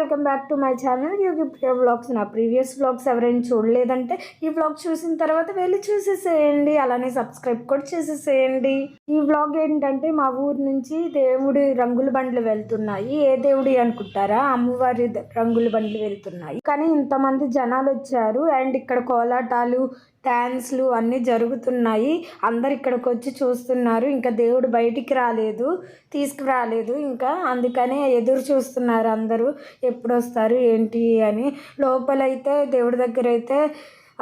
Welcome back to my channel Yogi Priya vlogs. నా previous vlogs ఎవరైనా చూడలేదంటే ఈ vlog చూసిన తర్వాత వెళ్ళి చూసేసేయండి, అలానే సబ్స్క్రైబ్ కూడా చేసేసేయండి. ఈ వ్లాగ్ ఏంటంటే మా ఊరు నుంచి దేవుడి రంగుల బండ్లు వెళ్తున్నాయి. ఏ దేవుడి అనుకుంటారా, అమ్మవారి రంగుల బండ్లు వెళ్తున్నాయి. కానీ ఇంతమంది జనాలు వచ్చారు అండ్ ఇక్కడ కోలాటాలు డ్యాన్స్లు అన్నీ జరుగుతున్నాయి. అందరు ఇక్కడికి వచ్చి చూస్తున్నారు. ఇంకా దేవుడు బయటికి తీసుకురాలేదు ఇంకా, అందుకనే ఎదురు చూస్తున్నారు అందరూ ఎప్పుడు వస్తారు ఏంటి అని. లోపలైతే దేవుడి దగ్గర అయితే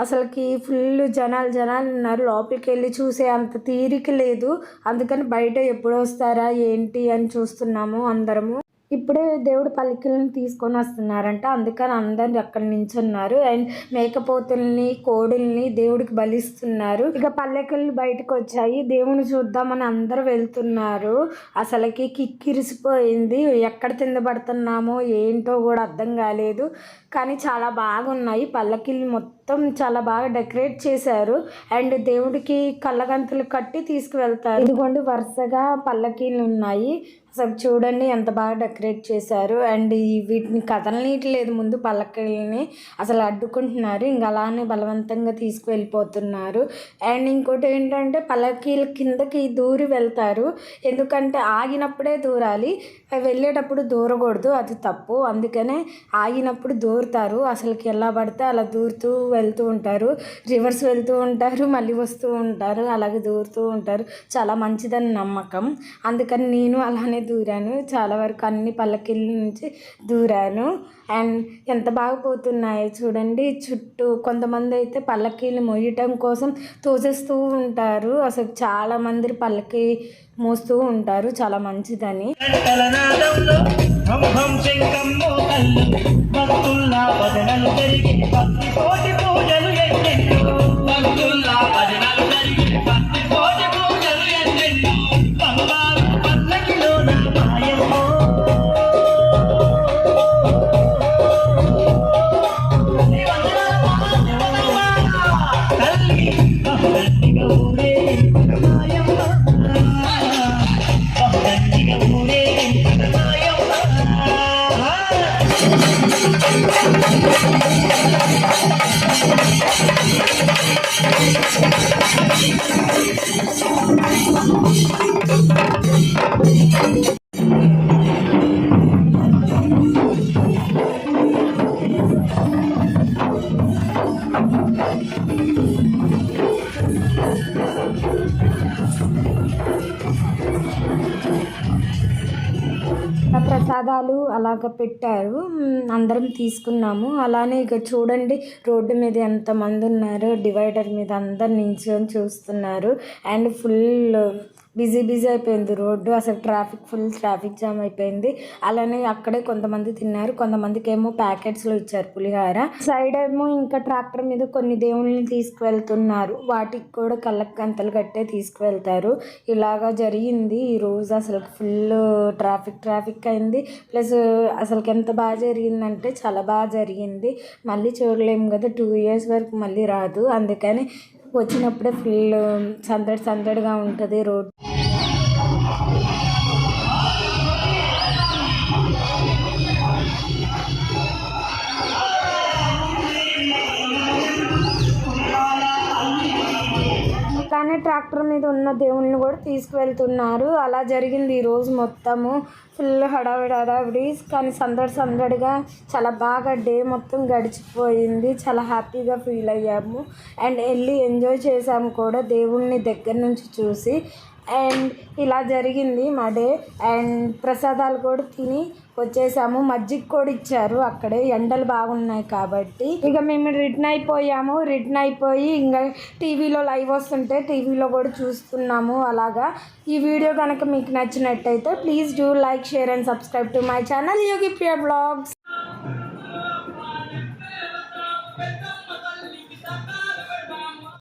అసలుకి ఫుల్ జనాలు ఉన్నారు. లోపలికి వెళ్ళి చూసే అంత తీరిక లేదు. అందుకని బయట ఎప్పుడు వస్తారా ఏంటి అని చూస్తున్నాము అందరము. ఇప్పుడే దేవుడు పల్లకిలను తీసుకొని వస్తున్నారంట, అందుకని అందరు అక్కడ నించున్నారు. అండ్ మేకపోతుల్ని కోడుల్ని దేవుడికి బలిస్తున్నారు. ఇక పల్లకిలు బయటకు వచ్చాయి, దేవుని చూద్దామని అందరూ వెళ్తున్నారు. అసలుకి కిక్కిరిసిపోయింది. ఎక్కడ తిందబడుతున్నామో ఏంటో కూడా అర్థం కాలేదు. కానీ చాలా బాగున్నాయి పల్లకిలు, మొత్తం చాలా బాగా డెకరేట్ చేశారు. అండ్ దేవుడికి కళ్ళగంతులు కట్టి తీసుకువెళ్తారు. ఇదిగోండి వరుసగా పల్లకీలు ఉన్నాయి. అసలు చూడండి ఎంత బాగా డెకరేట్ చేశారు. అండ్ వీటిని కదలనీయట్లేదు, ముందు పల్లకీలని అసలు అడ్డుకుంటున్నారు. ఇంకా అలానే బలవంతంగా తీసుకువెళ్ళిపోతున్నారు. అండ్ ఇంకోటి ఏంటంటే పల్లకీల కిందకి దూరి వెళ్తారు. ఎందుకంటే ఆగినప్పుడే దూరాలి, వెళ్ళేటప్పుడు దూరకూడదు, అది తప్పు. అందుకనే ఆగినప్పుడు దూరుతారు. అసలుకి ఎలా పడితే అలా దూరుతూ వెళ్తూ ఉంటారు. రివర్స్ వెళ్తూ ఉంటారు, మళ్ళీ వస్తూ ఉంటారు, అలాగే దూరుతూ ఉంటారు. చాలా మంచిదని నమ్మకం. అందుకని నేను అలానే దూరాను. చాలా వరకు అన్ని పల్లకీల నుంచి దూరాను. అండ్ ఎంత బాగా పోతున్నాయో చూడండి. చుట్టూ కొంతమంది అయితే పల్లకీలు మోయటం కోసం తోసేస్తూ ఉంటారు. అసలు చాలా మంది పల్లకీ మోస్తూ ఉంటారు, చాలా మంచిదని. ప్రసాదాలు అలాగ పెట్టారు, అందరం తీసుకున్నాము. అలానే ఇక చూడండి రోడ్డు మీద ఎంతమంది ఉన్నారు, డివైడర్ మీద అందరు నించుని చూస్తున్నారు. అండ్ ఫుల్ బిజీ అయిపోయింది రోడ్డు. అసలు ఫుల్ ట్రాఫిక్ జామ్ అయిపోయింది. అలానే అక్కడే కొంతమంది తిన్నారు, కొంతమందికి ఏమో ప్యాకెట్స్లో ఇచ్చారు పులిహార. సైడ్ ఏమో ఇంకా ట్రాక్టర్ మీద కొన్ని దేవుళ్ళని తీసుకువెళ్తున్నారు, వాటికి కూడా కళ్ళకి గంతలు కట్టే తీసుకువెళ్తారు. ఇలాగా జరిగింది ఈరోజు. అసలు ఫుల్ ట్రాఫిక్ అయింది. ప్లస్ అసలుకి ఎంత బాగా జరిగిందంటే చాలా బాగా జరిగింది. మళ్ళీ చూడలేము కదా, 2 years వరకు మళ్ళీ రాదు. అందుకని వచ్చినప్పుడే ఫుల్ సందడిగా ఉంటుంది రోడ్. కానీ ట్రాక్టర్ మీద ఉన్న దేవుళ్ళని కూడా తీసుకువెళ్తున్నారు. అలా జరిగింది ఈరోజు మొత్తము. ఫుల్ హడావిడి కానీ సందడిగా చాలా బాగా డే మొత్తం గడిచిపోయింది. చాలా హ్యాపీగా ఫీల్ అయ్యాము అండ్ వెళ్ళి ఎంజాయ్ చేసాము కూడా దేవుళ్ళని దగ్గర నుంచి చూసి. అండ్ ఇలా జరిగింది మా డే. అండ్ ప్రసాదాలు కూడా తిని వచ్చేసాము. మజ్జిగ కూడా ఇచ్చారు అక్కడే, ఎండలు బాగున్నాయి కాబట్టి. ఇక మేము రిటర్న్ అయిపోయి ఇంకా టీవీలో లైవ్ వస్తుంటే టీవీలో కూడా చూస్తున్నాము. అలాగా ఈ వీడియో కనుక మీకు నచ్చినట్టయితే please do like, share and subscribe to my channel Yogi Priya vlogs.